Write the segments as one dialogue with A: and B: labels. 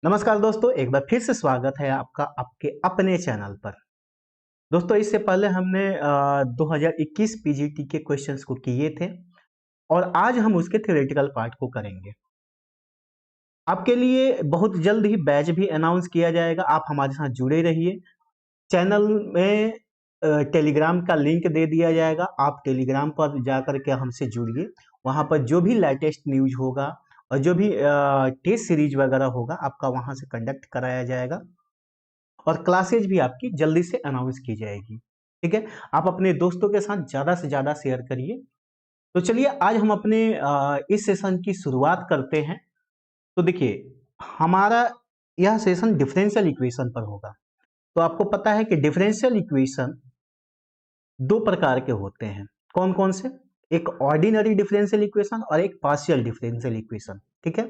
A: नमस्कार दोस्तों, एक बार फिर से स्वागत है आपका आपके अपने चैनल पर। दोस्तों, इससे पहले हमने 2021 पीजीटी के क्वेश्चंस को किए थे और आज हम उसके थ्योरेटिकल पार्ट को करेंगे। आपके लिए बहुत जल्द ही बैच भी अनाउंस किया जाएगा, आप हमारे साथ जुड़े रहिए। चैनल में टेलीग्राम का लिंक दे दिया जाएगा, आप टेलीग्राम पर जाकर के हमसे जुड़िए। वहाँ पर जो भी लेटेस्ट न्यूज होगा और जो भी टेस्ट सीरीज वगैरह होगा आपका वहाँ से कंडक्ट कराया जाएगा और क्लासेज भी आपकी जल्दी से अनाउंस की जाएगी। ठीक है, आप अपने दोस्तों के साथ ज़्यादा से ज़्यादा शेयर करिए। तो चलिए आज हम अपने इस सेशन की शुरुआत करते हैं। तो देखिए, हमारा यह सेशन डिफरेंशियल इक्वेशन पर होगा। तो आपको पता है कि डिफरेंशियल इक्वेशन दो प्रकार के होते हैं। कौन कौन से? एक ऑर्डिनरी डिफरेंशियल इक्वेशन और एक पार्शियल डिफरेंशियल इक्वेशन। ठीक है,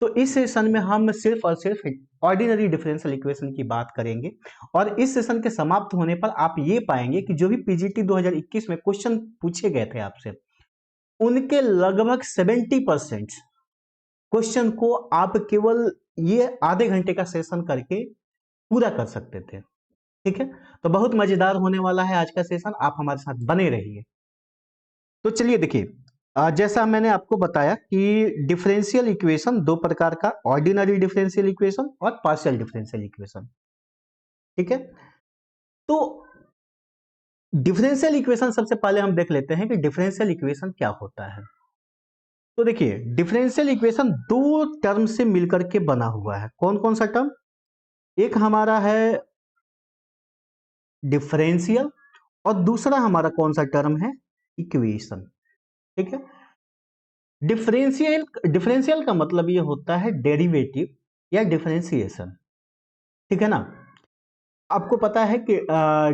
A: तो इस सेशन में हम सिर्फ और सिर्फ ऑर्डिनरी डिफरेंशियल इक्वेशन की बात करेंगे और इस सेशन के समाप्त होने पर आप ये पाएंगे कि जो भी पीजीटी 2021 में क्वेश्चन पूछे गए थे आपसे, उनके लगभग 70% क्वेश्चन को आप केवल ये आधे घंटे का सेशन करके पूरा कर सकते थे। ठीक है, तो बहुत मजेदार होने वाला है आज का सेशन, आप हमारे साथ बने रहिए। तो चलिए देखिए, जैसा मैंने आपको बताया कि डिफरेंशियल इक्वेशन दो प्रकार का, ऑर्डिनरी डिफरेंशियल इक्वेशन और पार्शियल डिफरेंशियल इक्वेशन। ठीक है, तो डिफरेंशियल इक्वेशन सबसे पहले हम देख लेते हैं कि डिफरेंशियल इक्वेशन क्या होता है। तो देखिए, डिफरेंशियल इक्वेशन दो टर्म से मिलकर के बना हुआ है। कौन कौन सा टर्म? एक हमारा है डिफरेंशियल और दूसरा हमारा कौन सा टर्म है? इक्वेशन। ठीक है, डिफरेंशियल डिफरेंशियल का मतलब ये होता है डेरिवेटिव या डिफरेंशिएशन। ठीक है ना, आपको पता है कि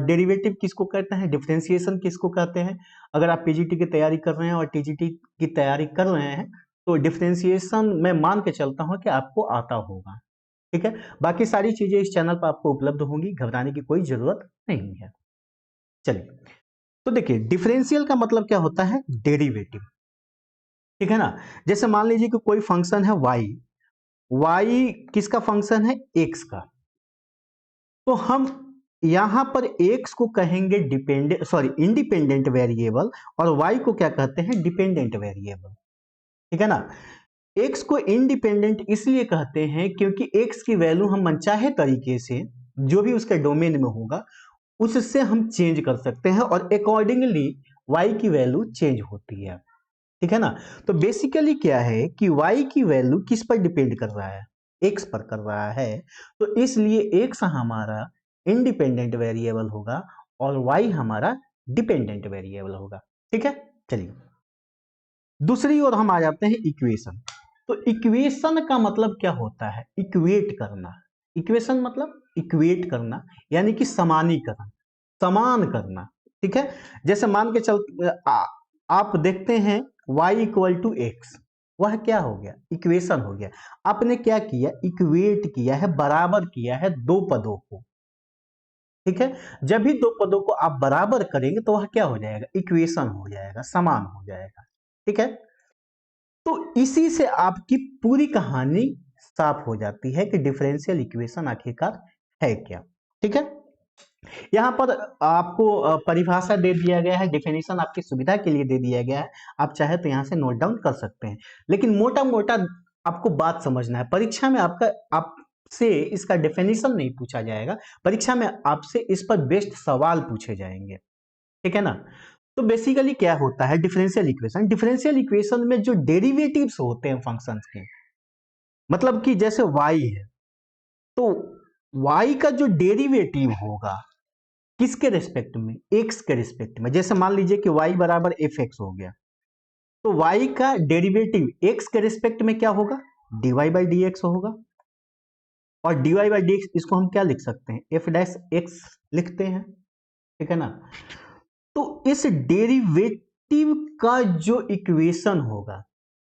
A: डेरिवेटिव किसको कहते हैं, डिफरेंशिएशन किसको कहते हैं। अगर आप पीजीटी की तैयारी कर रहे हैं और टीजीटी की तैयारी कर रहे हैं तो डिफरेंशिएशन मैं मान के चलता हूं कि आपको आता होगा। ठीक है, बाकी सारी चीजें इस चैनल पर आपको उपलब्ध होंगी, घबराने की कोई जरूरत नहीं है। चलिए, तो देखिए डिफरेंशियल का मतलब क्या होता है? डेरिवेटिव। ठीक है ना, जैसे मान लीजिए कि कोई फंक्शन है y, y किसका फंक्शन है? x का। तो हम यहां पर x को कहेंगे इंडिपेंडेंट वेरिएबल और y को क्या कहते हैं? Dependent variable. ठीक है ना, x को इंडिपेंडेंट इसलिए कहते हैं क्योंकि x की वैल्यू हम मनचाहे तरीके से जो भी उसके डोमेन में होगा उससे हम चेंज कर सकते हैं और अकॉर्डिंगली y की वैल्यू चेंज होती है। ठीक है ना, तो बेसिकली क्या है कि y की वैल्यू किस पर डिपेंड कर रहा है? x पर कर रहा है, तो इसलिए x हमारा इंडिपेंडेंट वेरिएबल होगा और y हमारा डिपेंडेंट वेरिएबल होगा। ठीक है, चलिए दूसरी ओर हम आ जाते हैं इक्वेशन। तो इक्वेशन का मतलब क्या होता है? इक्वेट करना। इक्वेशन मतलब इक्वेट करना यानी कि समानीकरण, समान करना। ठीक है, जैसे मान के आप देखते हैं y इक्वल टू एक्स, वह क्या हो गया? इक्वेशन हो गया। आपने क्या किया? इक्वेट किया है, बराबर किया है दो पदों को। ठीक है, जब भी दो पदों को आप बराबर करेंगे तो वह क्या हो जाएगा? इक्वेशन हो जाएगा, समान हो जाएगा। ठीक है, तो इसी से आपकी पूरी कहानी साफ हो जाती है कि डिफरेंशियल इक्वेशन आखिरकार है क्या। ठीक है, यहां पर आपको परिभाषा दे दिया गया है, डेफिनेशन आपकी सुविधा के लिए दे दिया गया है। आप चाहे तो यहां से नोट डाउन कर सकते हैं, लेकिन मोटा मोटा आपको बात समझना है। परीक्षा में आपसे इसका डेफिनेशन नहीं पूछा जाएगा, परीक्षा में आपसे इस पर बेस्ड सवाल पूछे जाएंगे। ठीक है ना, तो बेसिकली क्या होता है डिफरेंशियल इक्वेशन? डिफरेंशियल इक्वेशन में जो डेरिवेटिव्स होते हैं फंक्शंस के, मतलब कि जैसे y है तो y का जो डेरिवेटिव होगा किसके रिस्पेक्ट में? x के रिस्पेक्ट में। जैसे मान लीजिए कि y बराबर fx हो गया, तो y का डेरिवेटिव x के रिस्पेक्ट में क्या होगा? dy बाई डी एक्स होगा। और dy बाई डी एक्स इसको हम क्या लिख सकते हैं? f डैश x लिखते हैं। ठीक है ना, तो इस डेरिवेटिव का जो इक्वेशन होगा,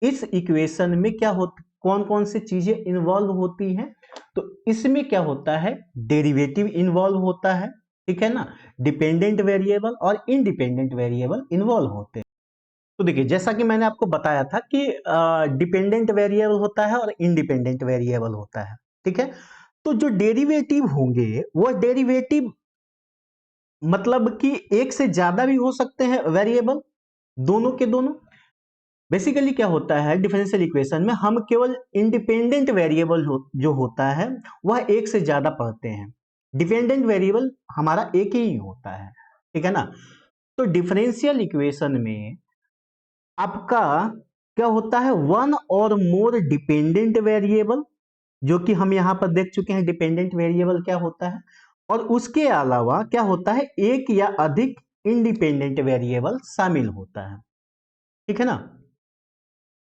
A: इस इक्वेशन में क्या होता, कौन कौन सी चीजें इन्वॉल्व होती हैं? तो इसमें क्या होता है? डेरिवेटिव इन्वॉल्व होता है। ठीक है ना, डिपेंडेंट वेरिएबल और इंडिपेंडेंट वेरिएबल इन्वॉल्व होते हैं। तो देखिए, जैसा कि मैंने आपको बताया था कि डिपेंडेंट वेरिएबल होता है और इंडिपेंडेंट वेरिएबल होता है। ठीक है। तो जो डेरिवेटिव होंगे वह डेरिवेटिव मतलब कि एक से ज्यादा भी हो सकते हैं वेरिएबल, दोनों के दोनों। बेसिकली क्या होता है डिफरेंशियल इक्वेशन में, हम केवल इंडिपेंडेंट वेरिएबल जो होता है वह एक से ज्यादा पढ़ते हैं, डिपेंडेंट वेरिएबल हमारा एक ही होता है, ठीक है ना। तो डिफरेंशियल इक्वेशन में आपका क्या होता है, वन और मोर डिपेंडेंट वेरिएबल, जो कि हम यहां पर देख चुके हैं डिपेंडेंट वेरिएबल क्या होता है, और उसके अलावा क्या होता है, एक या अधिक इंडिपेंडेंट वेरिएबल शामिल होता है, ठीक है ना।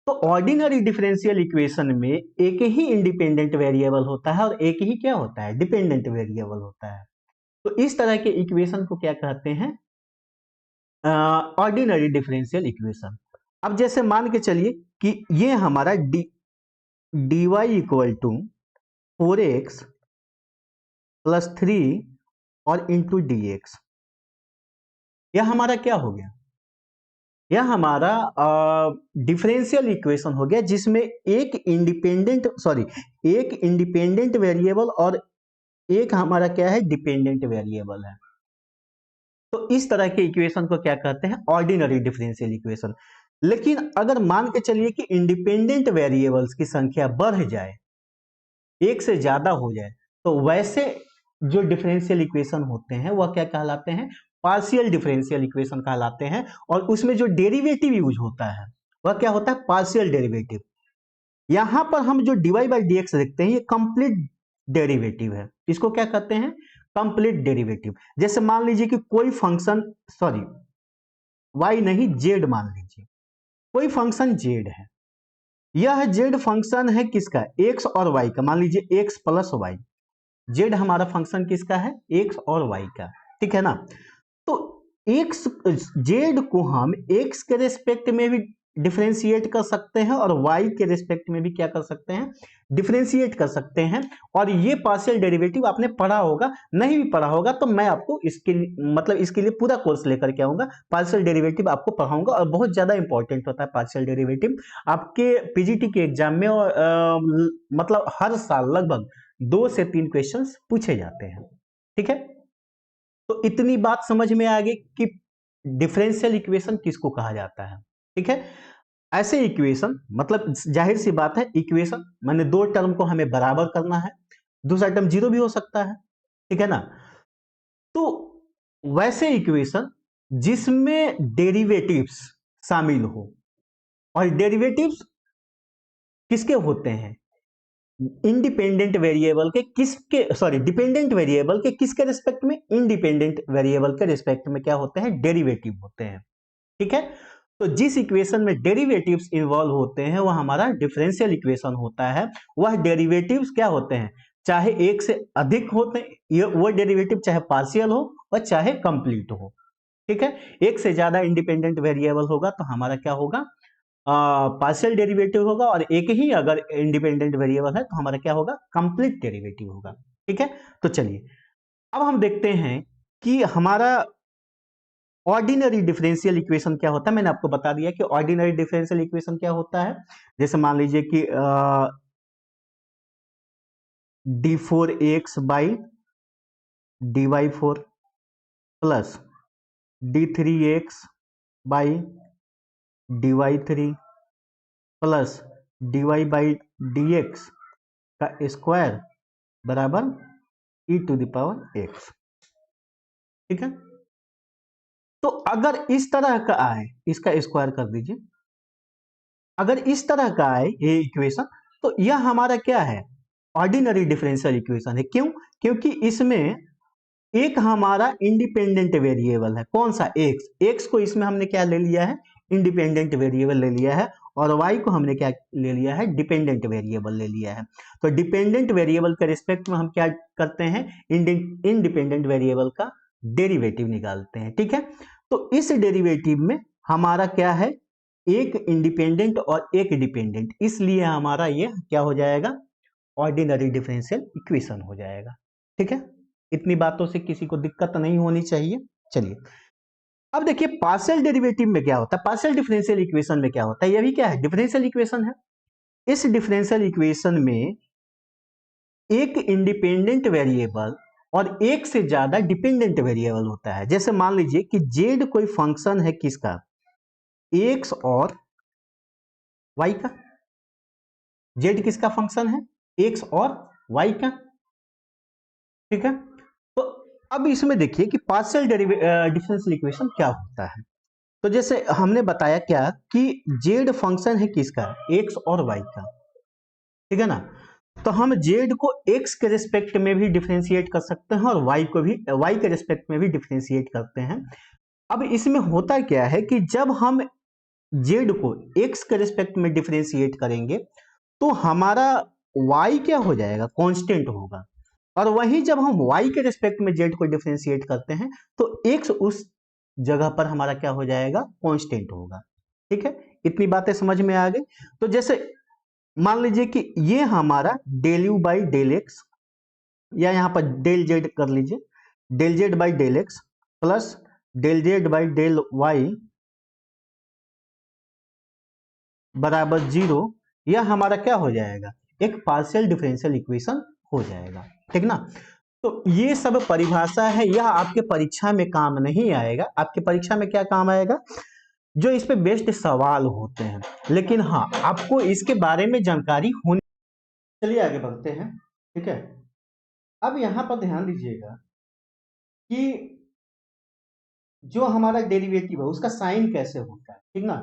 A: तो ऑर्डिनरी डिफरेंशियल इक्वेशन में एक ही इंडिपेंडेंट वेरिएबल होता है और एक ही क्या होता है, डिपेंडेंट वेरिएबल होता है। तो इस तरह के इक्वेशन को क्या कहते हैं, ऑर्डिनरी डिफरेंशियल इक्वेशन। अब जैसे मान के चलिए कि ये हमारा dy equal to 4x plus 3 और इंटू dx, यह हमारा क्या हो गया, यह हमारा डिफरेंशियल इक्वेशन हो गया जिसमें एक इंडिपेंडेंट वेरिएबल और एक हमारा क्या है, डिपेंडेंट वेरिएबल है। तो इस तरह के इक्वेशन को क्या कहते हैं, ऑर्डिनरी डिफरेंशियल इक्वेशन। लेकिन अगर मान के चलिए कि इंडिपेंडेंट वेरिएबल्स की संख्या बढ़ जाए, एक से ज्यादा हो जाए, तो वैसे जो डिफरेंशियल इक्वेशन होते हैं वह क्या कहलाते हैं, पार्शियल डिफरेंशियल इक्वेशन कहलाते हैं। और उसमें जो डेरिवेटिव यूज होता है वह क्या होता है, पार्शियल डेरिवेटिव। यहां पर हम जो dy बाई डी एक्स देखते हैं ये कंप्लीट डेरिवेटिव है, इसको क्या कहते हैं, कंप्लीट डेरिवेटिव। जैसे मान लीजिए कि कोई फंक्शन, सॉरी y नहीं z, मान लीजिए कोई फंक्शन z है, यह z फंक्शन है किसका, x और y का, मान लीजिए x प्लस y, z हमारा फंक्शन किसका है, x और y का, ठीक है ना। तो x z को हम x के रेस्पेक्ट में भी डिफरेंशिएट कर सकते हैं और y के रेस्पेक्ट में भी क्या कर सकते हैं, डिफरेंशिएट कर सकते हैं। और ये पार्शियल डेरिवेटिव आपने पढ़ा होगा, नहीं भी पढ़ा होगा तो मैं आपको इसके लिए पूरा कोर्स लेकर के आऊंगा, पार्शियल डेरिवेटिव आपको पढ़ाऊंगा। और बहुत ज्यादा इंपॉर्टेंट होता है पार्शियल डेरिवेटिव आपके पीजीटी के एग्जाम में, और मतलब हर साल लगभग 2 से 3 क्वेश्चंस पूछे जाते हैं, ठीक है। तो इतनी बात समझ में आ गई कि डिफरेंशियल इक्वेशन किसको कहा जाता है, ठीक है। ऐसे इक्वेशन मतलब जाहिर सी बात है, इक्वेशन माने दो टर्म को हमें बराबर करना है, दूसरा टर्म जीरो भी हो सकता है, ठीक है ना। तो वैसे इक्वेशन जिसमें डेरिवेटिव्स शामिल हो, और डेरिवेटिव्स किसके होते हैं, इंडिपेंडेंट वेरिएबल के किसके, सॉरी डिपेंडेंट वेरिएबल के किसके रिस्पेक्ट में, इंडिपेंडेंट वेरिएबल के रिस्पेक्ट में क्या होते हैं, डेरिवेटिव होते हैं, ठीक है। तो जिस इक्वेशन में डेरिवेटिव्स इन्वॉल्व होते हैं वह हमारा डिफरेंशियल इक्वेशन होता है। वह डेरिवेटिव्स क्या होते हैं, चाहे एक से अधिक होते हैं, वो डेरिवेटिव चाहे पार्शियल हो और चाहे कंप्लीट हो, ठीक है। एक से ज्यादा इंडिपेंडेंट वेरिएबल होगा तो हमारा क्या होगा, पार्शियल डेरिवेटिव होगा, और एक ही अगर इंडिपेंडेंट वेरिएबल है तो हमारा क्या होगा, कंप्लीट डेरिवेटिव होगा, ठीक है। तो चलिए अब हम देखते हैं कि हमारा ऑर्डिनरी डिफरेंशियल इक्वेशन क्या होता है। मैंने आपको बता दिया कि ऑर्डिनरी डिफरेंशियल इक्वेशन क्या होता है। जैसे मान लीजिए कि d4x by dy4 plus d3x by dy3 plus dy by dx का स्क्वायर बराबर e टू द पावर x, ठीक है। तो अगर इस तरह का आए, इसका स्क्वायर कर दीजिए, अगर इस तरह का आए ये इक्वेशन, तो यह हमारा क्या है, ऑर्डिनरी डिफरेंशियल इक्वेशन है। क्यों, क्योंकि इसमें एक हमारा इंडिपेंडेंट वेरिएबल है, कौन सा, एक्स। एक्स को इसमें हमने क्या ले लिया है, इंडिपेंडेंट वेरिएबल ले लिया है, और वाई को हमने क्या ले लिया है, डिपेंडेंट वेरिएबल ले लिया है। तो डिपेंडेंट वेरिएबल के रिस्पेक्ट में हम क्या करते हैं, इंडिपेंडेंट वेरिएबल का डेरिवेटिव निकालते हैं, ठीक है। तो इस डेरिवेटिव में हमारा क्या है, एक इंडिपेंडेंट और एक डिपेंडेंट, इसलिए हमारा ये क्या हो जाएगा, ऑर्डिनरी डिफरेंशियल इक्वेशन हो जाएगा, ठीक है। इतनी बातों से किसी को दिक्कत नहीं होनी चाहिए। चलिए अब देखिए पार्शियल डेरिवेटिव में क्या होता है, पार्शियल डिफरेंशियल इक्वेशन में क्या होता है, यह भी क्या है, डिफरेंशियल इक्वेशन है। इस डिफरेंशियल इक्वेशन में एक इंडिपेंडेंट वेरिएबल और एक से ज्यादा डिपेंडेंट वेरिएबल होता है। जैसे मान लीजिए कि जेड कोई फंक्शन है किसका, एक्स और वाई का। जेड किसका फंक्शन है, एक्स और वाई का, ठीक है। तो अब इसमें देखिए कि पार्शियल डिफरेंशियल इक्वेशन क्या होता है। तो जैसे हमने बताया क्या कि जेड फंक्शन है किसका, एक्स और वाई का, ठीक है ना। तो हम जेड को एक्स के रिस्पेक्ट में भी डिफरेंशिएट कर सकते हैं और वाई को भी वाई के रिस्पेक्ट में भी डिफरेंशिएट करते हैं। अब इसमें होता क्या है कि जब हम जेड को एक्स के रिस्पेक्ट में डिफरेंशिएट करेंगे तो हमारा वाई क्या हो जाएगा, कांस्टेंट होगा। और वही जब हम वाई के रिस्पेक्ट में जेड को डिफरेंशिएट करते हैं तो एक्स उस जगह पर हमारा क्या हो जाएगा, कांस्टेंट होगा, ठीक है। इतनी बातें समझ में आ गई। तो जैसे मान लीजिए कि ये हमारा del u by del x, या यहां पर डेल जेड कर लीजिए, del z by del x plus del z by del y बराबर 0, यह हमारा क्या हो जाएगा, एक पार्शियल डिफरेंशियल इक्वेशन हो जाएगा, ठीक ना। तो ये सब परिभाषा है, यह आपके परीक्षा में काम नहीं आएगा। आपके परीक्षा में क्या काम आएगा, जो इस पे बेस्ड सवाल होते हैं, लेकिन हाँ आपको इसके बारे में जानकारी होनी। चलिए आगे बढ़ते हैं, ठीक है। अब यहां पर ध्यान दीजिएगा कि जो हमारा डेरिवेटिव है उसका साइन कैसे होता है, ठीक ना।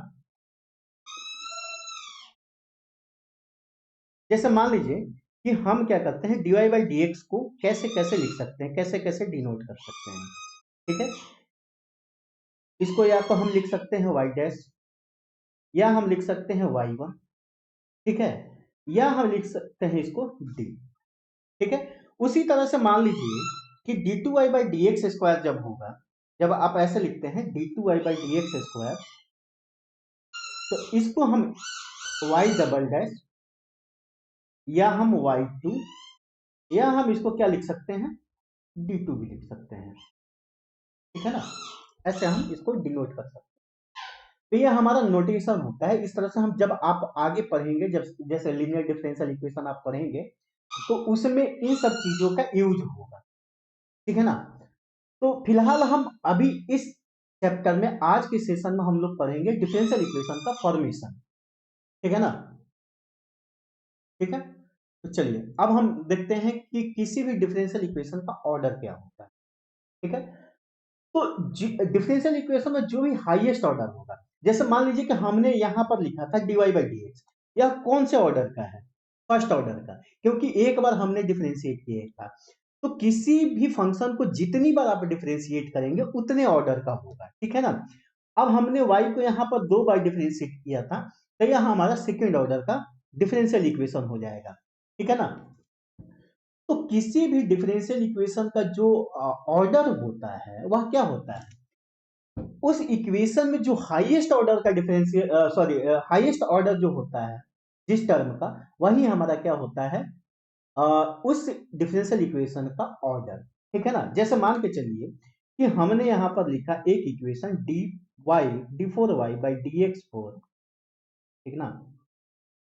A: जैसे मान लीजिए कि हम क्या करते हैं, dy बाई डी एक्स को कैसे कैसे लिख सकते हैं, कैसे कैसे डिनोट कर सकते हैं, ठीक है। इसको या तो हम लिख सकते हैं y डैश, या हम लिख सकते हैं y1, ठीक है, या हम लिख सकते हैं इसको d, ठीक है। उसी तरह से मान लीजिए कि d two Y by D x square जब होगा, जब आप ऐसे लिखते हैं d two Y by D x square, तो इसको हम y डबल डैश, या हम y2, या हम इसको क्या लिख सकते हैं, d2 भी लिख सकते हैं, ठीक है ना। ऐसे हम इसको डिनोट कर सकते हैं। तो ये हमारा नोटेशन होता है। इस तरह से हम जब आप आगे पढ़ेंगे, जब जैसे लीनियर डिफरेंशियल इक्वेशन आप पढ़ेंगे तो उसमें इन सब चीजों का यूज होगा, ठीक है ना। तो फिलहाल हम अभी इस चैप्टर में आज के सेशन में हम लोग पढ़ेंगे डिफरेंशियल इक्वेशन का फॉर्मेशन, ठीक है ना, ठीक है। तो चलिए अब हम देखते हैं कि किसी भी डिफरेंशियल इक्वेशन का ऑर्डर क्या होता है, ठीक है। तो डिफरेंशियल इक्वेशन में जो भी हाईएस्ट ऑर्डर होगा, जैसे मान लीजिए कि हमने यहां पर लिखा था dy बाई डी एक्स, यह कौन से ऑर्डर का है, फर्स्ट ऑर्डर का, क्योंकि एक बार हमने डिफरेंशिएट किया था। तो किसी भी फंक्शन को जितनी बार आप डिफरेंशिएट करेंगे उतने ऑर्डर का होगा, ठीक है ना। अब हमने y को यहां पर 2 बार डिफरेंशिएट किया था, तो यह हमारा सेकेंड ऑर्डर का डिफरेंशियल इक्वेशन हो जाएगा, ठीक है ना। तो किसी भी डिफरेंशियल इक्वेशन का जो ऑर्डर होता है वह क्या होता है, उस इक्वेशन में जो हाईएस्ट ऑर्डर का डिफरेंशियल हाईएस्ट ऑर्डर जो होता है जिस टर्म का, वही हमारा क्या होता है, उस डिफरेंशियल इक्वेशन का ऑर्डर, ठीक है ना। जैसे मान के चलिए कि हमने यहां पर लिखा एक इक्वेशन डी4y बाई डी एक्स फोर, ठीक ना,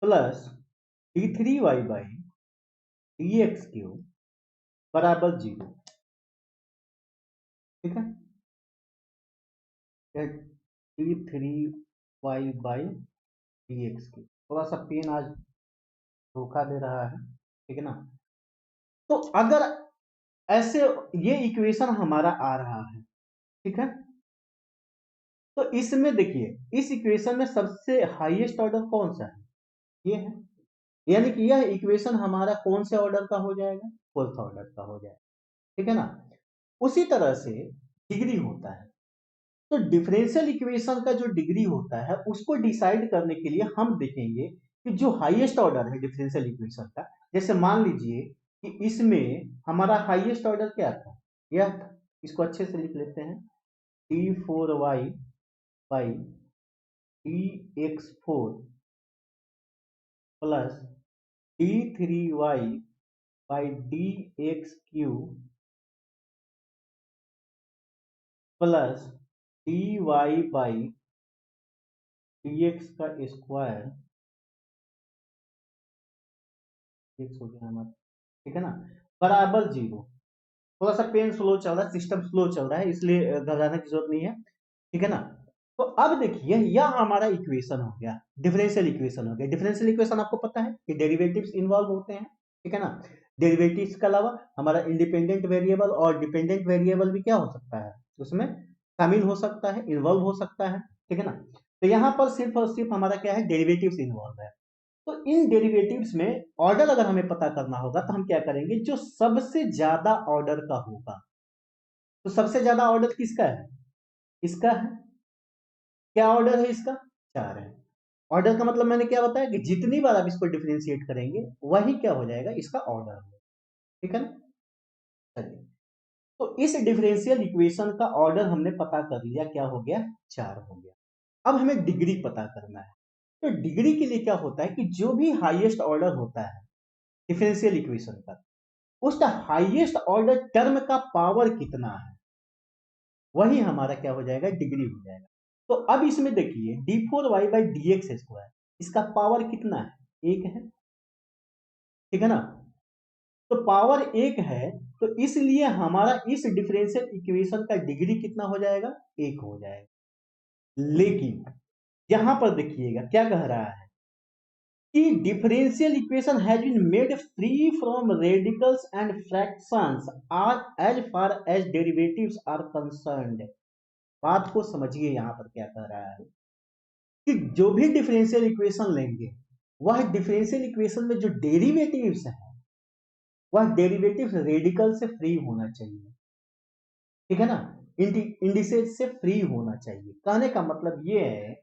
A: plus d3y by D X cube बराबर 0, ठीक है। d3y by D X cube, थोड़ा सा पेन आज धोखा दे रहा है, ठीक है ना। तो अगर ऐसे ये इक्वेशन हमारा आ रहा है, ठीक है, तो इसमें देखिए इस इक्वेशन में सबसे हाईएस्ट ऑर्डर कौन सा है, ये है। यानी कि यह इक्वेशन हमारा कौन से ऑर्डर का हो जाएगा, फोर्थ ऑर्डर का हो जाएगा, ठीक है ना। उसी तरह से डिग्री होता है। तो डिफरेंशियल इक्वेशन का जो डिग्री होता है उसको डिसाइड करने के लिए हम देखेंगे कि जो हाईएस्ट ऑर्डर है डिफरेंशियल इक्वेशन का, जैसे मान लीजिए कि इसमें हमारा हाईएस्ट ऑर्डर क्या था, यह था। इसको अच्छे से लिख लेते हैं, d4y by dx4 plus d3y by dx3 plus dy by dx का स्क्वायर, x हो गया हमारा, ठीक है ना, बराबर 0। थोड़ा सा पेन स्लो चल रहा है, सिस्टम स्लो चल रहा है, इसलिए घबराने की जरूरत नहीं है, ठीक है ना। तो अब देखिए यह हमारा इक्वेशन हो गया, डिफरेंशियल इक्वेशन हो गया। डिफरेंशियल इक्वेशन आपको पता है कि डेरिवेटिव्स इन्वॉल्व होते हैं, ठीक है ना। डेरिवेटिव्स के अलावा हमारा इंडिपेंडेंट वेरिएबल और डिपेंडेंट वेरिएबल भी क्या हो सकता है, उसमें शामिल हो सकता है, इन्वॉल्व हो सकता है, ठीक है ना। तो यहाँ पर सिर्फ और सिर्फ हमारा क्या है, डेरिवेटिव्स इन्वॉल्व है। तो इन डेरिवेटिव्स में ऑर्डर अगर हमें पता करना होगा तो हम क्या करेंगे, जो सबसे ज्यादा ऑर्डर का होगा। तो सबसे ज्यादा ऑर्डर किसका है, इसका है। क्या ऑर्डर है इसका, 4 है। ऑर्डर का मतलब मैंने क्या बताया कि जितनी बार आप इसको डिफरेंशिएट करेंगे वही क्या हो जाएगा, इसका ऑर्डर होगा, ठीक है ना। चलिए, तो इस डिफरेंशियल इक्वेशन का ऑर्डर हमने पता कर लिया, क्या हो गया, 4 हो गया। अब हमें डिग्री पता करना है। तो डिग्री के लिए क्या होता है कि जो भी हाईएस्ट ऑर्डर होता है डिफरेंशियल इक्वेशन का, उस हाईएस्ट ऑर्डर टर्म का पावर कितना है, वही हमारा क्या हो जाएगा, डिग्री हो जाएगा। तो अब इसमें देखिए d4y/dx², इसका पावर कितना है, 1 है, ठीक है ना। तो पावर 1 है, तो इसलिए हमारा इस डिफरेंशियल इक्वेशन का डिग्री कितना हो जाएगा, 1 हो जाएगा। लेकिन यहां पर देखिएगा क्या कह रहा है कि differential equation has been made free from radicals and fractions are as far as derivatives are concerned. बात को समझिए, यहां पर क्या कह रहा है कि जो भी डिफरेंशियल इक्वेशन लेंगे, वह डिफरेंशियल इक्वेशन में जो डेरिवेटिव्स है, वह डेरिवेटिव्स रेडिकल से फ्री होना चाहिए, ठीक है ना, इंडिसेज से फ्री होना चाहिए। कहने का मतलब ये है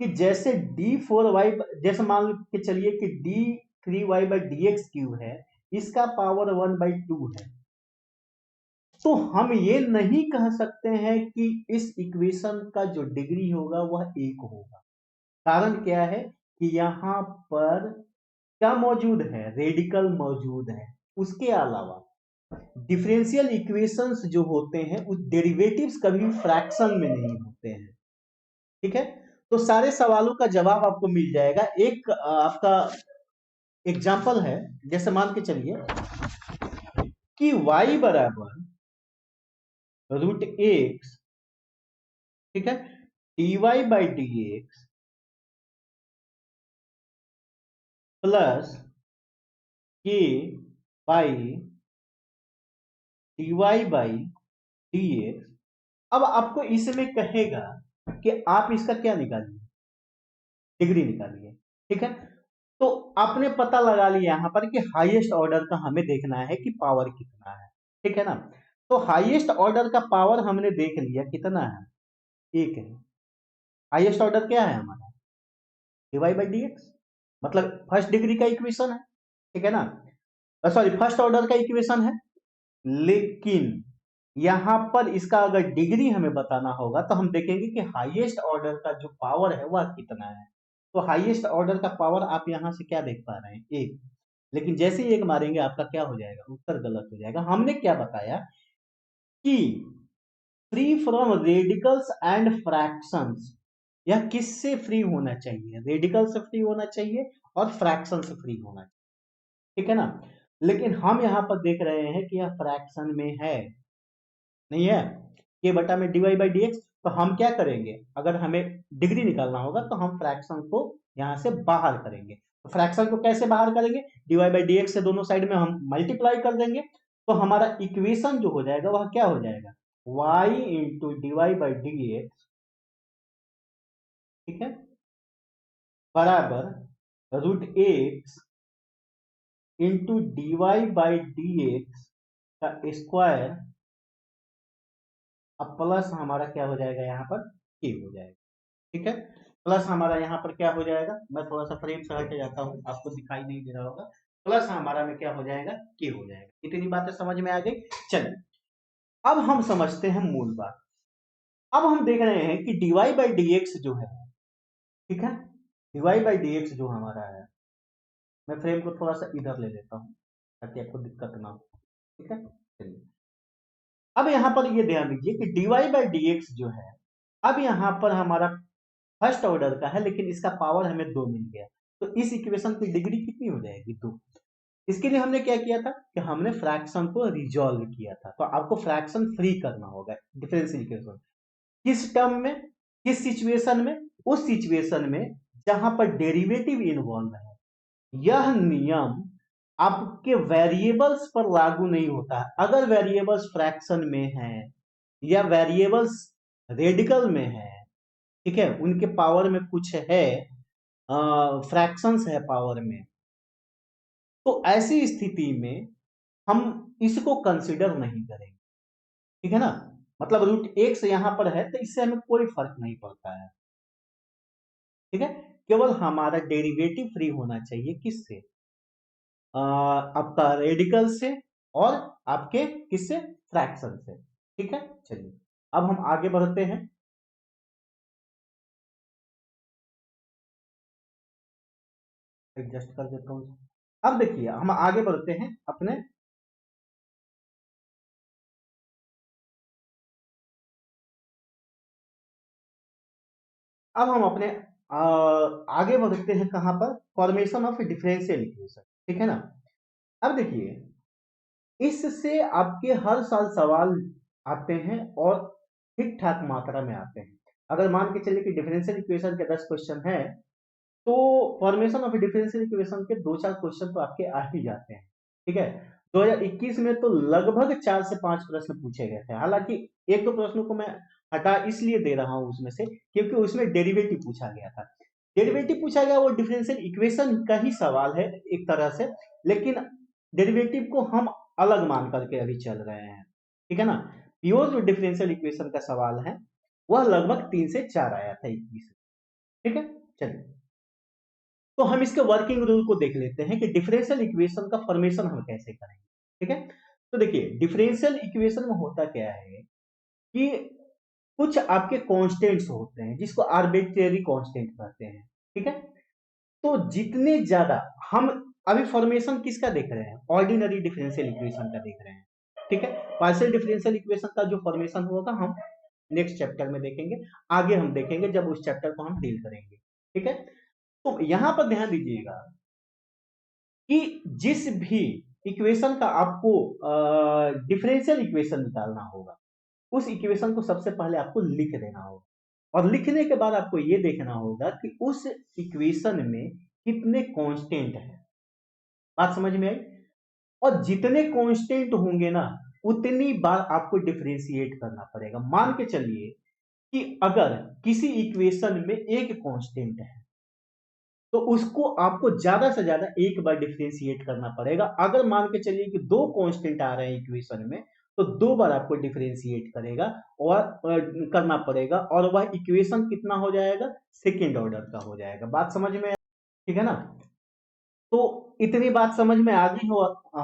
A: कि जैसे d4y, जैसे मान के चलिए कि d3y/dx³ है, इसका पावर 1/2 है, तो हम ये नहीं कह सकते हैं कि इस इक्वेशन का जो डिग्री होगा वह 1 होगा। कारण क्या है कि यहां पर क्या मौजूद है, रेडिकल मौजूद है। उसके अलावा डिफरेंशियल इक्वेशंस जो होते हैं उस डेरिवेटिव्स कभी फ्रैक्शन में नहीं होते हैं, ठीक है। तो सारे सवालों का जवाब आपको मिल जाएगा। एक आपका एग्जांपल है, जैसे मान के चलिए कि y बराबर √x, ठीक है, dy/dx plus k by dy/dx। अब आपको इसमें कहेगा कि आप इसका क्या निकालिए, डिग्री निकालिए, ठीक है। तो आपने पता लगा लिया यहां पर कि हाईएस्ट ऑर्डर का हमें देखना है कि पावर कितना है, ठीक है ना। तो हाईएस्ट ऑर्डर का पावर हमने देख लिया कितना है, 1 है। हाईएस्ट ऑर्डर क्या है हमारा, dy/dx, मतलब फर्स्ट डिग्री का इक्वेशन है, ठीक है ना, सॉरी फर्स्ट ऑर्डर का इक्वेशन है। लेकिन यहां पर इसका अगर डिग्री हमें बताना होगा तो हम देखेंगे कि हाईएस्ट ऑर्डर का जो पावर है वह कितना है। तो हाईएस्ट ऑर्डर का पावर आप यहां से क्या देख पा रहे हैं, 1। लेकिन जैसे ही 1 मारेंगे आपका क्या हो जाएगा, उत्तर गलत हो जाएगा। हमने क्या बताया कि free from radicals and fractions, यह किससे फ्री होना चाहिए, रेडिकल से फ्री होना चाहिए और फ्रैक्शन से फ्री होना चाहिए, ठीक है ना। लेकिन हम यहां पर देख रहे हैं कि यह फ्रैक्शन में है, नहीं है, के बटा में dy/dx। तो हम क्या करेंगे, अगर हमें डिग्री निकालना होगा तो हम फ्रैक्शन को यहां से बाहर करेंगे। तो फ्रैक्शन को कैसे बाहर करेंगे, dy/dx से दोनों साइड में हम मल्टीप्लाई कर देंगे। तो हमारा इक्वेशन जो हो जाएगा वह क्या हो जाएगा, y इंटू dy/dx, ठीक है, बराबर √x इंटू dy/dx का स्क्वायर, अब प्लस हमारा क्या हो जाएगा यहाँ पर, के हो जाएगा, ठीक है। प्लस हमारा यहाँ पर क्या हो जाएगा, मैं थोड़ा सा फ्रेम से हट जाता हूँ, आपको दिखाई नहीं दे रहा होगा। प्लस हमारा में क्या हो जाएगा, के हो जाएगा। इतनी बातें समझ में आ गई। चलिए, अब हम समझते हैं मूल बात। अब हम देख रहे हैं कि dy/dx जो है, ठीक है, dy/dx जो हमारा है, मैं फ्रेम को थोड़ा सा इधर ले लेता हूँ ताकि आपको दिक्कत ना हो, ठीक है। चलिए, अब यहां पर ये ध्यान दीजिए कि dy/dx जो है, अब यहां पर हमारा फर्स्ट ऑर्डर का है, लेकिन इसका पावर हमें 2 मिल गया। तो इस इक्वेशन की डिग्री कितनी हो जाएगी, 2। इसके लिए हमने क्या किया था कि हमने फ्रैक्शन को रिजॉल्व किया था। तो आपको फ्रैक्शन फ्री करना होगा डिफरेंशियल इक्वेशन। किस टर्म में, किस सिचुएशन में? उस सिचुएशन में जहां पर डेरिवेटिव इन्वॉल्व है। यह नियम आपके वेरिएबल्स पर लागू नहीं होता है। अगर वेरिएबल्स फ्रैक्शन में है या वेरिएबल्स रेडिकल में है, ठीक है, उनके पावर में कुछ है, फ्रैक्शंस है पावर में, तो ऐसी स्थिति में हम इसको कंसिडर नहीं करेंगे। ठीक है ना, मतलब रूट एक्स यहां पर है तो इससे हमें कोई फर्क नहीं पड़ता है। ठीक है, केवल हमारा डेरिवेटिव फ्री होना चाहिए किससे? आपका रेडिकल से और आपके किससे? फ्रैक्शन से। ठीक है, चलिए अब हम आगे बढ़ते हैं। एडजस्ट कर देता हूं। अब देखिए हम आगे बढ़ते हैं अपने, अब हम अपने आगे बढ़ते हैं कहां पर? Formation of differential equation. ठीक है ना। अब देखिए इससे आपके हर साल सवाल आते हैं और ठीक ठाक मात्रा में आते हैं। अगर मान के चलिए कि डिफरेंशियल इक्वेशन के 10 क्वेश्चन है, तो फॉर्मेशन ऑफ डिफरेंशियल इक्वेशन के 2-4 क्वेश्चन तो आपके आ ही जाते हैं। ठीक है, 2021 में तो लगभग 4 से 5 प्रश्न पूछे गए थे। हालांकि एक दो प्रश्नों को मैं हटा इसलिए दे रहा हूं उसमें से क्योंकि उसमें डेरिवेटिव पूछा गया था। डेरिवेटिव पूछा गया, वो डिफरेंशियल इक्वेशन का ही सवाल है एक तरह से, लेकिन डेरिवेटिव को हम अलग मान करके अभी चल रहे हैं। ठीक है ना। प्योर जो डिफरेंशियल इक्वेशन का सवाल है वह लगभग 3 से 4 आया था 21। ठीक है, चलिए तो हम इसके वर्किंग रूल को देख लेते हैं कि डिफरेंशियल इक्वेशन का फॉर्मेशन हम कैसे करेंगे। ठीक है, तो देखिए डिफरेंशियल इक्वेशन में होता क्या है कि कुछ आपके कांस्टेंट्स होते हैं जिसको आर्बिट्रेरी कांस्टेंट कहते हैं। ठीक है, तो जितने ज्यादा हम अभी फॉर्मेशन किसका देख रहे हैं? ऑर्डिनरी डिफरेंशियल इक्वेशन का देख रहे हैं। ठीक है, पार्शियल डिफरेंशियल इक्वेशन का जो फॉर्मेशन होगा हम नेक्स्ट चैप्टर में देखेंगे, आगे हम देखेंगे जब उस चैप्टर को हम डील करेंगे। ठीक है, तो यहां पर ध्यान दीजिएगा कि जिस भी इक्वेशन का आपको डिफरेंशियल इक्वेशन निकालना होगा, उस इक्वेशन को सबसे पहले आपको लिख देना होगा और लिखने के बाद आपको यह देखना होगा कि उस इक्वेशन में कितने कांस्टेंट हैं। बात समझ में आई? और जितने कांस्टेंट होंगे ना उतनी बार आपको डिफरेंशिएट करना पड़ेगा। मान के चलिए कि अगर किसी इक्वेशन में एक कांस्टेंट है तो उसको आपको ज्यादा से ज्यादा एक बार डिफरेंशिएट करना पड़ेगा। अगर मान के चलिए कि दो कांस्टेंट आ रहे हैं इक्वेशन में तो दो बार आपको डिफरेंशिएट करेगा और करना पड़ेगा और वह इक्वेशन कितना हो जाएगा? सेकेंड ऑर्डर का हो जाएगा। बात समझ में? ठीक है ना। तो इतनी बात समझ में आ गई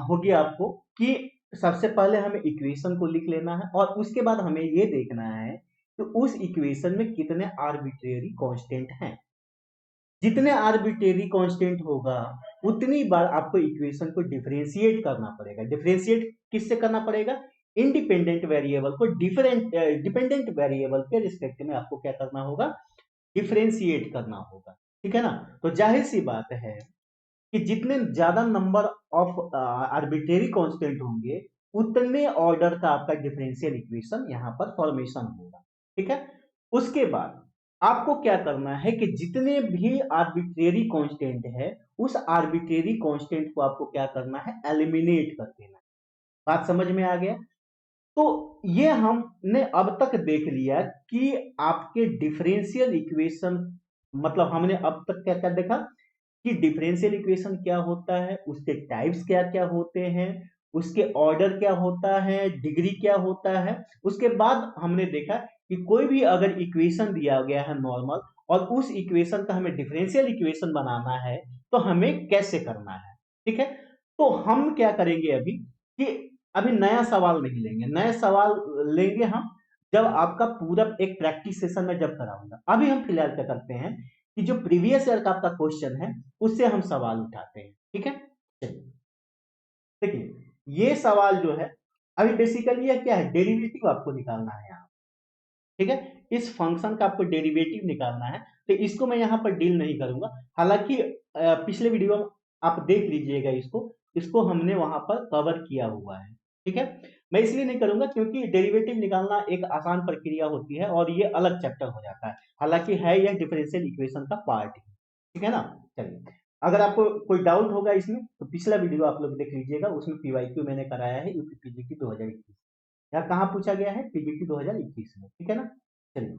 A: होगी आपको कि सबसे पहले हमें इक्वेशन को लिख लेना है और उसके बाद हमें यह देखना है कि उस इक्वेशन में कितने आर्बिट्रेरी कांस्टेंट हैं। जितने आर्बिट्रेरी कांस्टेंट होगा उतनी बार आपको इक्वेशन को डिफरेंशिएट करना पड़ेगा। डिफरेंशिएट किससे करना पड़ेगा? इंडिपेंडेंट वेरिएबल को डिपेंडेंट वेरिएबल के रिस्पेक्ट में आपको क्या करना होगा? डिफरेंशिएट करना होगा। ठीक है ना। तो जाहिर सी बात है कि जितने ज्यादा नंबर ऑफ आर्बिट्रेरी कांस्टेंट होंगे उतने ऑर्डर का आपका डिफरेंशियल इक्वेशन यहां पर फॉर्मेशन होगा। ठीक है, उसके बाद आपको क्या करना है कि जितने भी आर्बिट्रेरी कांस्टेंट है उस आर्बिट्रेरी कांस्टेंट को आपको क्या करना है? एलिमिनेट कर देना है। बात समझ में आ गया? तो ये हमने अब तक देख लिया कि आपके डिफरेंशियल इक्वेशन, मतलब हमने अब तक क्या क्या देखा कि डिफरेंशियल इक्वेशन क्या होता है, उसके टाइप्स क्या क्या होते हैं, उसके ऑर्डर क्या होता है, डिग्री क्या होता है। उसके बाद हमने देखा कि कोई भी अगर इक्वेशन दिया गया है नॉर्मल और उस इक्वेशन का हमें डिफरेंशियल इक्वेशन बनाना है तो हमें कैसे करना है। ठीक है, तो हम क्या करेंगे अभी कि अभी नया सवाल नहीं लेंगे, नए सवाल लेंगे हम जब आपका पूरा एक प्रैक्टिस सेशन में जब कराऊंगा। अभी हम फिलहाल क्या करते हैं कि जो प्रीवियस ईयर का आपका क्वेश्चन है उससे हम सवाल उठाते हैं। ठीक है, चलिए देखिए ये सवाल जो है अभी बेसिकली ये क्या है? डेरिवेटिव आपको निकालना है यहाँ। ठीक है, इस फंक्शन का आपको डेरिवेटिव निकालना है तो इसको मैं यहाँ पर डील नहीं करूंगा। हालांकि पिछले वीडियो में आप देख लीजिएगा इसको, इसको हमने वहां पर कवर किया हुआ है। ठीक है, मैं इसलिए नहीं करूंगा क्योंकि डेरिवेटिव निकालना एक आसान प्रक्रिया होती है और ये अलग चैप्टर हो जाता है, हालांकि है यह डिफरेंशियल इक्वेशन का पार्ट ही। ठीक है ना। चलिए, अगर आपको कोई डाउट होगा इसमें तो पिछला वीडियो आप लोग देख लीजिएगा, उसमें पीवाईक्यू मैंने कराया है यूपी पीजीटी 2021। यहाँ कहाँ पूछा गया है? पीजीटी 2021 में। ठीक है ना। चलिए,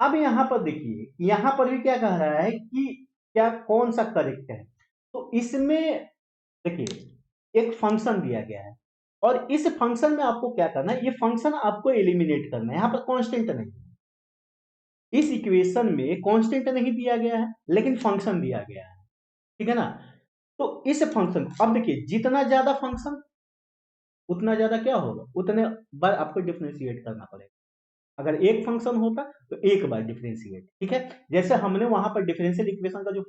A: अब यहाँ पर देखिए, यहाँ पर भी क्या कह रहा है कि क्या कौन सा करेक्ट है। तो इसमें देखिए एक फंक्शन दिया गया है और इस फंक्शन में आपको क्या करना है, ये फंक्शन आपको एलिमिनेट करना है। यहाँ पर कांस्टेंट नहीं है, इस इक्वेशन में कांस्टेंट नहीं दिया गया है लेकिन फंक्शन दिया गया है। ठीक है ना। तो इस फंक्शन, अब देखिए जितना ज्यादा फंक्शन उतना ज्यादा क्या होगा, उतने बार आपको डिफरेंशिएट करना पड़ेगा। अगर एक फंक्शन होता तो एक बार डिफरेंशिएट। ठीक है, जैसे हमने वहां पर डिफरेंशियल इक्वेशन का जो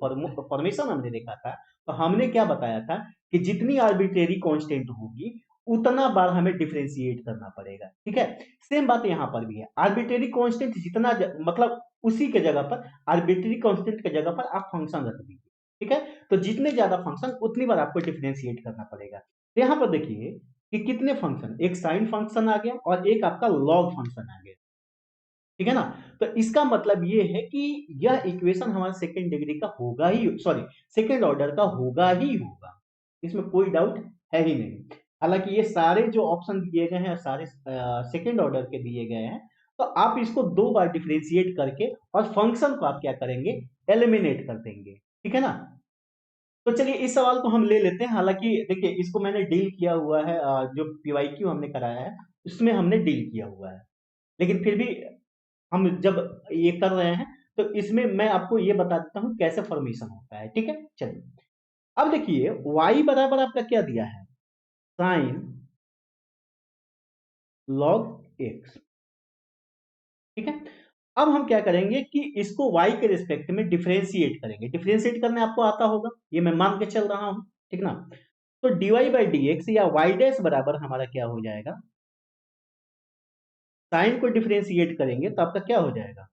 A: फॉर्मेशन हमने देखा था, तो हमने क्या बताया था कि जितनी आर्बिट्रेरी कांस्टेंट होगी उतना बार हमें डिफरेंशिएट करना पड़ेगा। ठीक है, सेम बात यहां पर भी है। आर्बिट्रेरी कांस्टेंट जितना मतलब उसी के जगह पर, आर्बिट्रेरी कांस्टेंट के जगह पर आप फंक्शन रख दीजिए। ठीक है, तो जितने ज्यादा फंक्शन उतनी बार आपको डिफरेंशिएट करना पड़ेगा। तो यहां पर देखिए कि कितने फंक्शन, एक साइन फंक्शन आ गया और एक आपका लॉग फंक्शन आ गया। ठीक है ना। तो इसका मतलब ये है कि यह इक्वेशन हमारा सेकेंड डिग्री का होगा ही, सॉरी सेकेंड ऑर्डर का होगा ही होगा, इसमें कोई डाउट है ही नहीं। हालांकि ये सारे जो ऑप्शन दिए गए हैं सारे सेकेंड ऑर्डर के दिए गए हैं, तो आप इसको दो बार डिफरेंशिएट करके और फंक्शन को आप क्या करेंगे, एलिमिनेट कर देंगे। ठीक है ना। तो चलिए इस सवाल को हम ले लेते हैं। हालांकि देखिए इसको मैंने डील किया हुआ है, जो पीवाईक्यू हमने कराया है उसमें हमने डील किया हुआ है, लेकिन फिर भी हम जब ये कर रहे हैं तो इसमें मैं आपको ये बता देता हूं कैसे फॉर्मेशन होता है। ठीक है, चलिए अब देखिए y बराबर आपका क्या दिया है, साइन लॉग x। ठीक है, अब हम क्या करेंगे कि इसको y के रिस्पेक्ट में डिफरेंशिएट करेंगे। डिफरेंशिएट करने आपको आता होगा, ये मैं मान के चल रहा हूं। ठीक ना। तो dy बाई डी एक्स या y डैश बराबर हमारा क्या हो जाएगा, साइन को डिफरेंशिएट करेंगे तो आपका क्या हो जाएगा,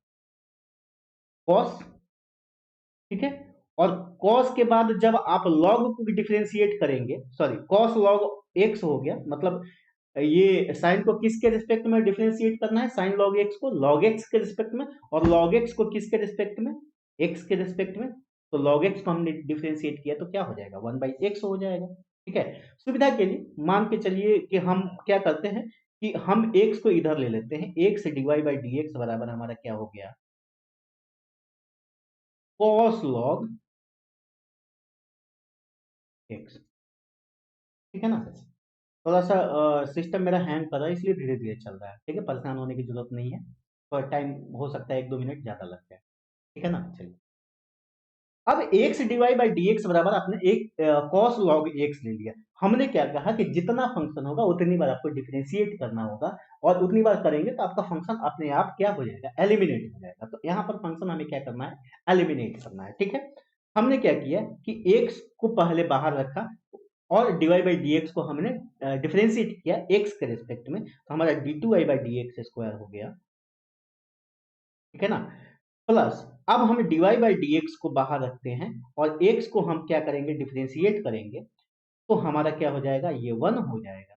A: कॉस। ठीक है, और cos के बाद जब आप log को डिफरेंशिएट करेंगे, सॉरी cos log x हो गया, मतलब ये साइन को किसके रिस्पेक्ट में डिफरेंशिएट करना है, साइन log x को log x के रिस्पेक्ट में, और log x को किसके रिस्पेक्ट में, x के रिस्पेक्ट में। तो log x को हमने डिफरेंशिएट किया तो क्या हो जाएगा, 1/x हो जाएगा। ठीक है, सुविधा के लिए मान के चलिए कि हम क्या करते हैं कि हम x को इधर ले लेते हैं, x dy by D x बराबर हमारा क्या हो गया, cos log x। ठीक है ना। थोड़ा सा सिस्टम मेरा हैंग कर रहा है इसलिए धीरे धीरे चल रहा है। ठीक है, परेशान होने की जरूरत नहीं है, थोड़ा टाइम हो सकता है 1-2 मिनट ज्यादा लग जाए। ठीक है ना। चलिए, अब x d y by D x बराबर आपने एक कॉस लॉग एक्स ले लिया। हमने क्या कहा कि जितना फंक्शन होगा उतनी बार आपको डिफरेंशिएट करना होगा, और उतनी बार करेंगे तो आपका फंक्शन अपने आप क्या हो जाएगा, एलिमिनेट हो जाएगा। तो यहाँ पर फंक्शन हमें क्या करना है, एलिमिनेट करना है। ठीक है, हमने क्या किया कि एक्स को पहले बाहर रखा और dy बाई डी एक्स को हमने डिफरेंशिएट किया x के रिस्पेक्ट में, तो हमारा d2y by D x square हो गया। ठीक है ना। प्लस अब हम dy बाई डी एक्स को बाहर रखते हैं और x को हम क्या करेंगे, डिफरेंशिएट करेंगे, तो हमारा क्या हो जाएगा, ये 1 हो जाएगा।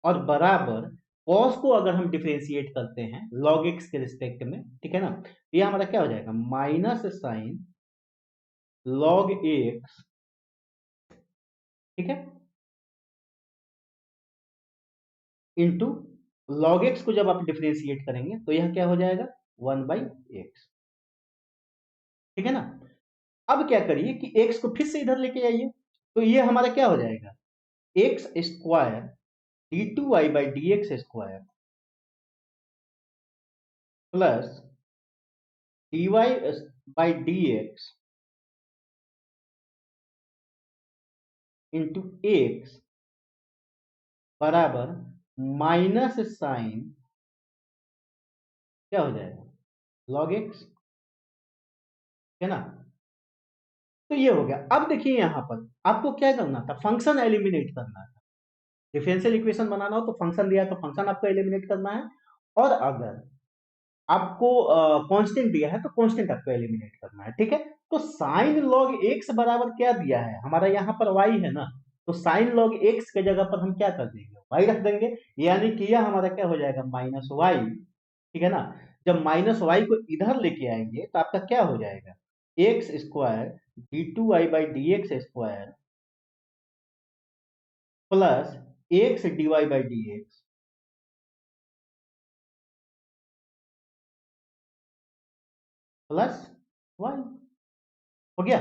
A: और बराबर cos को अगर हम डिफरेंशिएट करते हैं log x के रिस्पेक्ट में, ठीक है ना, ये हमारा क्या हो जाएगा, माइनस साइन log x। ठीक है, इंटू log x को जब आप डिफरेंशिएट करेंगे तो यह क्या हो जाएगा, 1/x। ठीक है ना। अब क्या करिए कि x को फिर से इधर लेके आइए, तो ये हमारा क्या हो जाएगा, x square d2y by D x square plus dy by D x into x बराबर माइनस साइन क्या हो जाएगा, log x। है ना। तो ये हो गया। अब देखिए यहां पर आपको क्या करना था, फंक्शन एलिमिनेट करना था। डिफरेंशियल इक्वेशन बनाना हो तो फंक्शन दिया है तो फंक्शन आपको एलिमिनेट करना है, और अगर आपको कांस्टेंट दिया है तो कांस्टेंट आपको एलिमिनेट करना है। ठीक है, तो साइन लॉग एक्स बराबर क्या दिया है, हमारा यहाँ पर वाई है ना, तो साइन लॉग एक्स के जगह पर हम क्या कर देंगे, वाई रख देंगे, यानी कि यह हमारा क्या हो जाएगा, माइनस वाई। ठीक है ना। जब माइनस वाई को इधर लेके आएंगे तो आपका क्या हो जाएगा, x square d two Y by D x square plus x d Y by D x plus y. हो गया,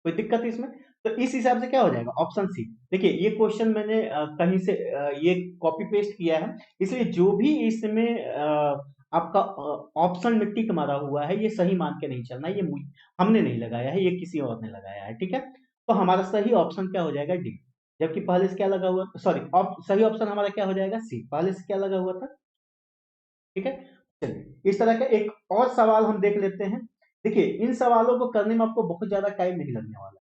A: कोई दिक्कत इसमें? तो इस हिसाब से क्या हो जाएगा, ऑप्शन सी। देखिए ये क्वेश्चन मैंने कहीं से ये कॉपी पेस्ट किया है, इसलिए जो भी इसमें आपका ऑप्शन में टिक मारा हुआ है ये सही मान के नहीं चलना, ये हमने नहीं लगाया है, ये किसी और ने लगाया है। ठीक है, तो हमारा सही ऑप्शन क्या हो जाएगा, डी। जबकि पहले से क्या लगा हुआ, सॉरी, सही ऑप्शन हमारा क्या हो जाएगा, सी। पहले से क्या लगा हुआ था। ठीक है, चलिए इस तरह का एक और सवाल हम देख लेते हैं। देखिए इन सवालों को करने में आपको बहुत ज्यादा टाइम नहीं लगने वाला,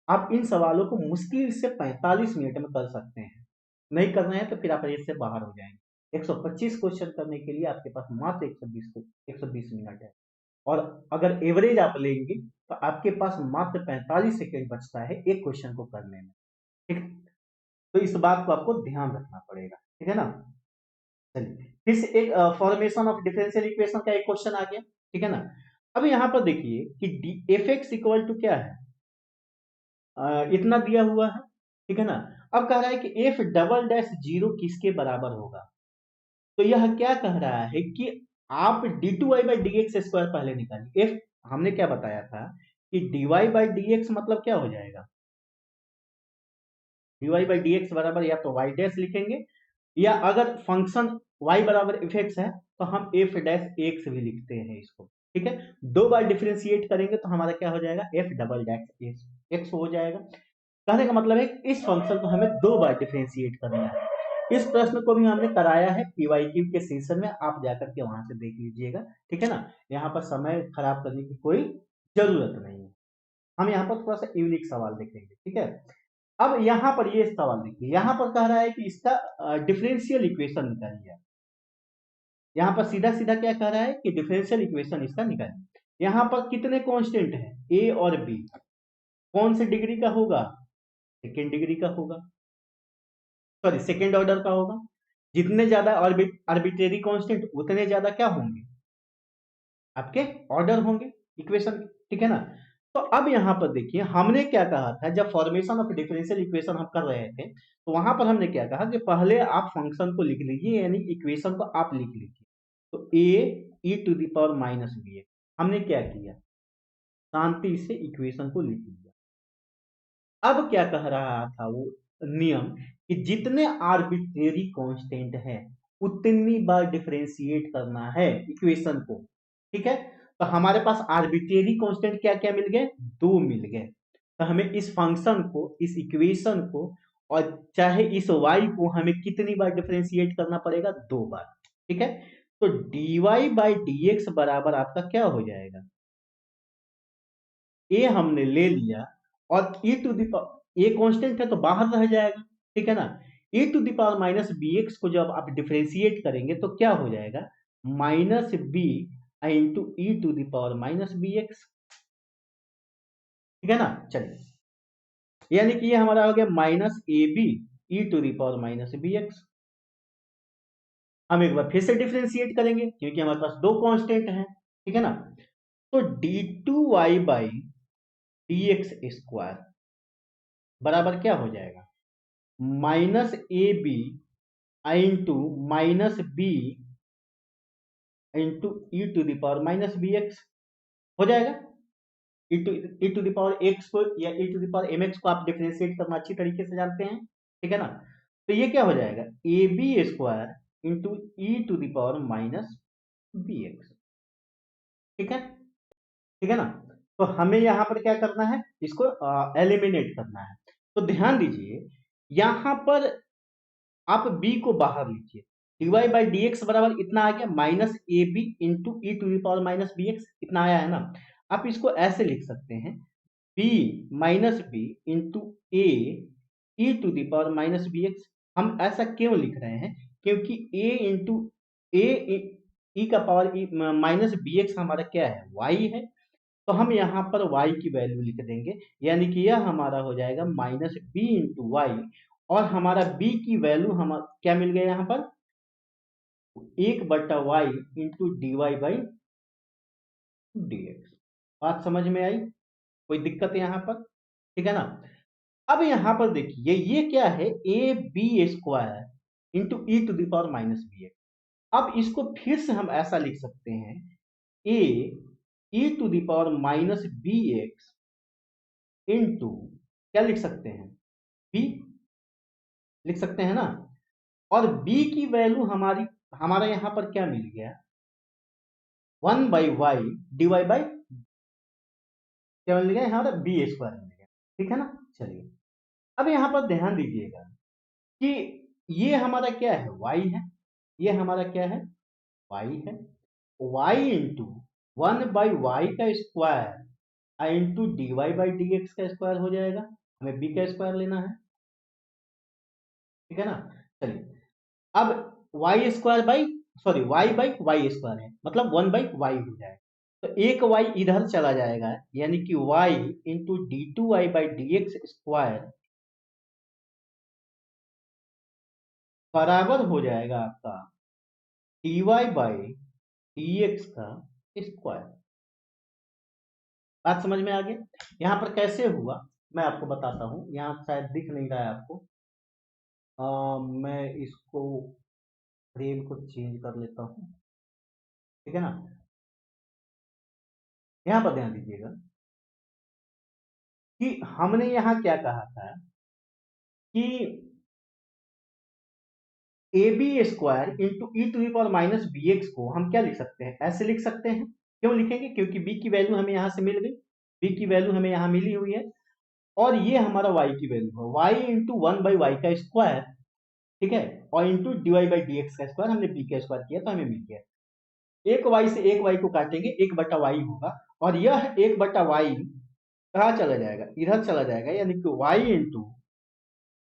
A: आप इन सवालों को मुश्किल से 45 मिनट में कर सकते हैं। नहीं करना है तो फिर आप रेस से बाहर हो जाएंगे। 125 क्वेश्चन करने के लिए आपके पास मात्र 120 मिनट है, और अगर एवरेज आप लेंगे तो आपके पास मात्र 45 सेकेंड बचता है एक क्वेश्चन को करने में। ठीक है, तो इस बात को आपको ध्यान रखना पड़ेगा। ठीक है ना। चलिए फिर से एक फॉर्मेशन ऑफ डिफरेंशियल इक्वेशन का एक क्वेश्चन आ गया। ठीक है ना। अब यहाँ पर देखिए कि एफ एक्स इक्वल टू क्या है, इतना दिया हुआ है। ठीक है ना। अब कह रहा है कि एफ डबल डैश जीरो किसके बराबर होगा, तो यह क्या कह रहा है कि आप d two Y by D x square पहले निकालिए। एफ हमने क्या बताया था कि d Y by D x मतलब क्या हो जाएगा, d Y by D x बराबर या तो वाई डैश लिखेंगे, या अगर फंक्शन y बराबर एफ एक्स है तो हम एफ डैश एक्स भी लिखते हैं इसको। ठीक है, दो बार डिफ्रेंशिएट करेंगे तो हमारा क्या हो जाएगा, एफ डबल डैश एक्स हो जाएगा। कहने का मतलब है कि इस फंक्शन को हमें दो बार डिफरेंशिएट करना है। इस प्रश्न को भी हमने कराया है पीवाईक्यू के सेशन में, आप जाकर के वहां से देख लीजिएगा। ठीक है ना, यहाँ पर समय खराब करने की कोई जरूरत नहीं है। हम यहाँ पर थोड़ा सा यूनिक सवाल देखेंगे। ठीक है, अब यहाँ पर ये सवाल देखिए, यहाँ पर कह रहा है कि इसका डिफरेंशियल इक्वेशन निकालिए। यहाँ पर सीधा सीधा क्या कह रहा है कि डिफरेंशियल इक्वेशन इसका निकालिए। यहाँ पर कितने कांस्टेंट हैं, ए और बी, कौन से डिग्री का होगा, सेकेंड डिग्री का होगा, सॉरी सेकेंड ऑर्डर का होगा। जितने ज्यादा आर्बिट्रेरी कांस्टेंट उतने ज्यादा क्या होंगे, आपके ऑर्डर होंगे इक्वेशन। ठीक है ना। तो अब यहां पर देखिए हमने क्या कहा था, जब फॉर्मेशन ऑफ डिफरेंशियल इक्वेशन हम कर रहे थे तो वहां पर हमने क्या कहा कि पहले आप फंक्शन को लिख लीजिए, यानी इक्वेशन को आप लिख लीजिए। तो A E to the power minus B A, हमने क्या किया, शांति से इक्वेशन को लिख लिया। अब क्या कह रहा था वो नियम कि जितने आर्बिट्रेरी कांस्टेंट है उतनी बार डिफरेंशिएट करना है इक्वेशन को। ठीक है, तो हमारे पास आर्बिट्रेरी कांस्टेंट क्या क्या मिल गए, दो मिल गए। तो हमें इस फंक्शन को, इस इक्वेशन को, और चाहे इस y को हमें कितनी बार डिफरेंशिएट करना पड़ेगा, दो बार। ठीक है, तो dy बाई डी एक्स बराबर आपका क्या हो जाएगा, ए हमने ले लिया, और e to the power a constant है तो बाहर रह जाएगा। ठीक है ना, e to the power minus B x को जब आप डिफरेंशिएट करेंगे तो क्या हो जाएगा, minus b into E to the power minus B x. ठीक है ना। चलिए यानी कि ये हमारा हो गया minus a b e to the power minus B x. हम एक बार फिर से डिफरेंशिएट करेंगे क्योंकि हमारे पास दो कांस्टेंट हैं। ठीक है ना, तो d two Y by D x square बराबर क्या हो जाएगा, minus a b into minus b into E to the power minus B x हो जाएगा। ई टू दावर एक्स को या e to the power m x को आप डिफरेंशिएट करना अच्छी तरीके से जानते हैं। ठीक है ना, तो ये क्या हो जाएगा, a B square into E to the power minus B x. ठीक है, ठीक है ना। तो हमें यहां पर क्या करना है, इसको एलिमिनेट करना है। तो ध्यान दीजिए यहां पर आप b को बाहर लीजिए, dy बाई डी एक्स बराबर इतना आ गया, minus a b into E to the power minus B x, इतना आया है ना। आप इसको ऐसे लिख सकते हैं, b minus b into a E to the power minus B x. हम ऐसा क्यों लिख रहे हैं, क्योंकि a इंटू ए ई का पावर माइनस बी एक्स हमारा क्या है, y है, तो हम यहाँ पर y की वैल्यू लिख देंगे, यानी कि यह हमारा हो जाएगा माइनस बी इंटू वाई, और हमारा b की वैल्यू हम क्या मिल गया यहाँ पर, 1/y into d Y by D x. बात समझ में आई? कोई दिक्कत यहाँ पर? ठीक है ना। अब यहाँ पर देखिए ये क्या है, A B square into E to the power minus B X. अब इसको फिर से हम ऐसा लिख सकते हैं, A E to the power minus B X into क्या लिख सकते हैं, बी लिख सकते हैं ना। और b की वैल्यू हमारा यहां पर क्या मिल गया, 1/y dy बाई क्या मिल गया, हमारा बी स्क्वायर मिल गया। ठीक है ना। चलिए अब यहां पर ध्यान दीजिएगा कि ये हमारा क्या है, y है, ये हमारा क्या है, y है। y इंटू 1/y का square into dy by D x का स्क्वायर हो जाएगा, हमें b का स्क्वायर लेना है। ठीक है ना। चलिए अब y square by sorry y by y square है, मतलब 1/y हो जाएगा। तो एक y इधर चला जाएगा, यानी कि y into D two Y by D x square बराबर हो जाएगा आपका d Y by D x का स्क्वायर। बात समझ में आ गई? यहाँ पर कैसे हुआ मैं आपको बताता हूँ, यहाँ शायद दिख नहीं रहा है आपको। मैं इसको फ्रेम को चेंज कर लेता हूँ। ठीक है ना। यहाँ पर ध्यान दीजिएगा कि हमने यहाँ क्या कहा था कि a B square into E to the power minus B x को हम क्या लिख सकते हैं, ऐसे लिख सकते हैं। क्यों लिखेंगे, क्योंकि b की वैल्यू हमें यहाँ से मिल गई, b की वैल्यू हमें यहाँ मिली हुई है, और ये हमारा y की वैल्यू है, y इंटू 1/y का स्क्वायर। ठीक है। और into d Y by D x का स्क्वायर, हमने b का स्क्वायर किया तो हमें मिल गया। एक y से एक y को काटेंगे, 1/y होगा, और यह 1/y कहाँ चला जाएगा, इधर चला जाएगा, यानी कि y into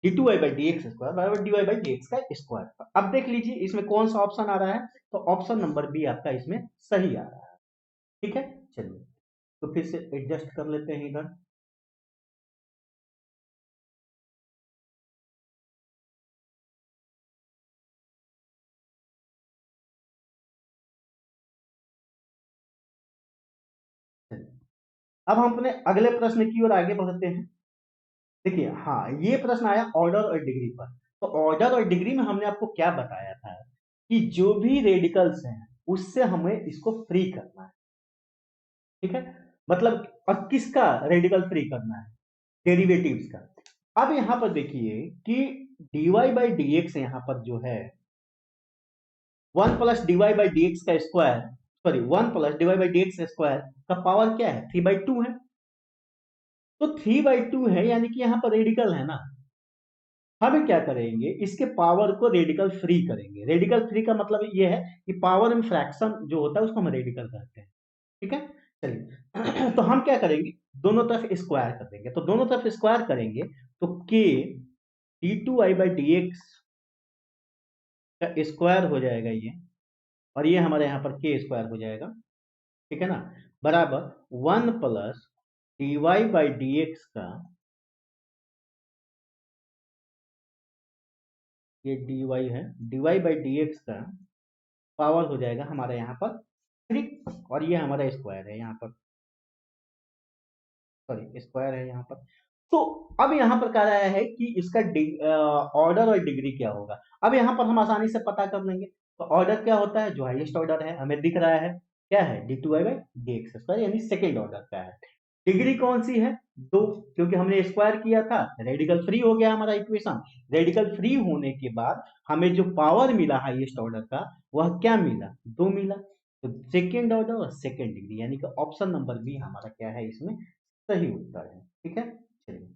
A: D two Y by D x square बराबर D Y by D x का स्क्वायर। अब देख लीजिए इसमें कौन सा ऑप्शन आ रहा है, तो ऑप्शन नंबर बी आपका इसमें सही आ रहा है। ठीक है। चलिए तो फिर से एडजस्ट कर लेते हैं इधर। अब हम अपने अगले प्रश्न की ओर आगे बढ़ते हैं। देखिए हाँ, ये प्रश्न आया ऑर्डर और डिग्री पर। तो ऑर्डर और डिग्री में हमने आपको क्या बताया था कि जो भी रेडिकल्स हैं उससे हमें इसको फ्री करना है। ठीक है। मतलब और किसका रेडिकल फ्री करना है, डेरिवेटिव्स का। अब यहां पर देखिए कि dy बाई डी एक्स यहाँ पर जो है 1 plus dy by D x का square, sorry 1 plus dy by D x square का पावर क्या है, 3/2 है। तो 3/2 है, यानी कि यहाँ पर रेडिकल है ना। हम क्या करेंगे, इसके पावर को रेडिकल फ्री करेंगे। रेडिकल फ्री का मतलब ये है कि पावर में फ्रैक्शन जो होता है उसको हम रेडिकल कहते हैं। ठीक है। चलिए तो हम क्या करेंगे, दोनों तरफ स्क्वायर कर देंगे। तो दोनों तरफ स्क्वायर करेंगे तो k d two i by D x का स्क्वायर हो जाएगा ये, और ये हमारे यहाँ पर k स्क्वायर हो जाएगा। ठीक है ना। बराबर 1 plus d Y by D x का, ये डी वाई है, d Y by D x का पावर हो जाएगा हमारे यहाँ पर 3, और ये हमारा स्क्वायर है यहाँ पर, सॉरी स्क्वायर है यहाँ पर। तो अब यहाँ पर कह रहा है कि इसका ऑर्डर और डिग्री क्या होगा। अब यहाँ पर हम आसानी से पता कर लेंगे। तो ऑर्डर क्या होता है, जो हाईएस्ट ऑर्डर है हमें दिख रहा है क्या है, d two Y by D x square, यानी सेकेंड ऑर्डर का है। डिग्री कौन सी है, 2, क्योंकि हमने स्क्वायर किया था, रेडिकल फ्री हो गया हमारा इक्वेशन। रेडिकल फ्री होने के बाद हमें जो पावर मिला हाईएस्ट ऑर्डर का, वह क्या मिला, 2 मिला। तो सेकेंड ऑर्डर और सेकेंड डिग्री, यानी कि ऑप्शन नंबर बी हमारा क्या है इसमें सही उत्तर है। ठीक है। चलिए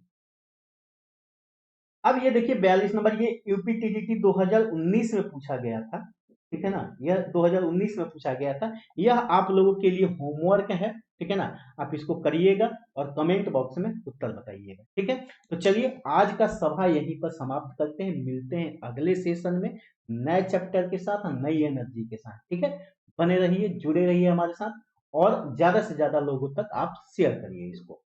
A: अब ये देखिए 42 नंबर, ये यूपीटीजीटी 2019 में पूछा गया था। ठीक है ना, यह 2019 में पूछा गया था। यह आप लोगों के लिए होमवर्क है। ठीक है ना। आप इसको करिएगा और कमेंट बॉक्स में उत्तर बताइएगा। ठीक है। तो चलिए आज का सभा यहीं पर समाप्त करते हैं, मिलते हैं अगले सेशन में नए चैप्टर के साथ, नई एनर्जी के साथ। ठीक है। बने रहिए, जुड़े रहिए हमारे साथ। और ज्यादा से ज्यादा लोगों तक आप शेयर करिए इसको।